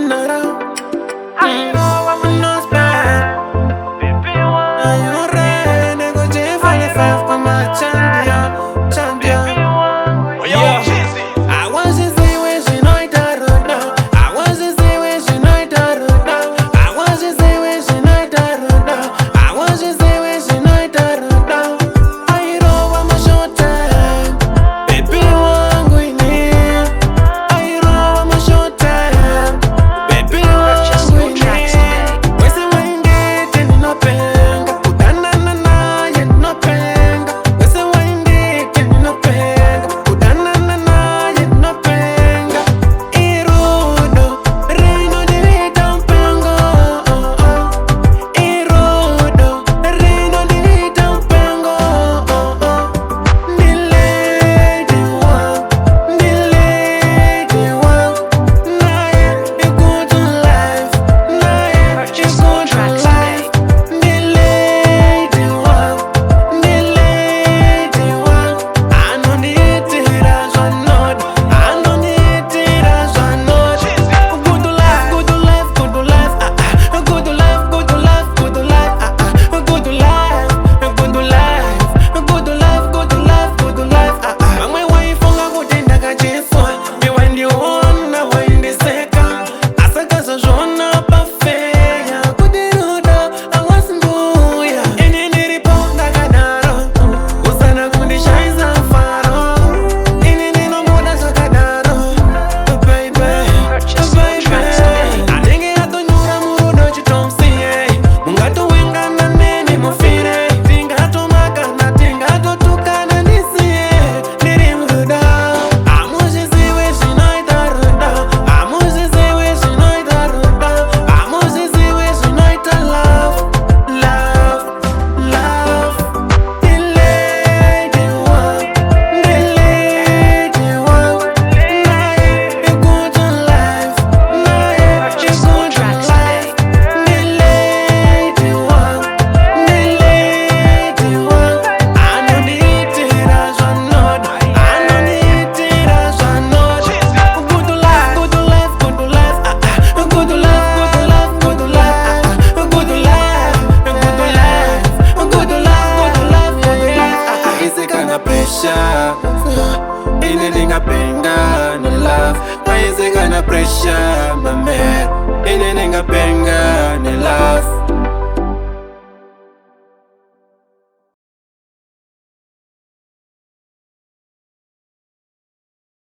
Nada. I know I'm a Nozback. I am ready. Nego J45 for my champion. Yeah. I was in situation, I don't know. I was in situation, I don't know. I was in situation, I don't know. I was in situation, I don't know. I know I'm a short time. Baby, wangu ini. I know I'm a short time. Baby, wangu ini. Wese wainde teni no penga. Udana na ye no penga. Wese wainde teni no penga. Udana na ye no penga. Rudo Rinondipengesa. Rudo Rinondipengesa. Nilady one. Naye good life. Naye good life. Nilady one. I know need it as I know. I know need it as I know. Good life. Good life. Good life. Good life. Good life. Good life. Good life. Good life. Good life. Good life. Mama waifunga kutenda kachifwa. When you wanna win the second. Asakaza Shona pafeya. Kudiruda awasimbuya. Ineniriponga kadaro. Usana kundishaiza faro. Inenino muda sakadaro. Baby. Anenge atonyura murudo chitomsiye. Mungato wengana neni mufire. Tingato makana, tingato tukana nisiye. Niri muruda. Amuziziwe shinoita ruda. Amuziziwe shinoita ruda. Amuziziwe shinoita love. Nilady one. Naye good life. Naye good life. Nilady one. I know need it as I know. I know need it as I know. Good life. Good life. Good life. Good life. Good life. Good life. Good life. Is it gonna pressure? Ineningapenda no love. Why is it gonna pressure, my man? Ineningapenda no love.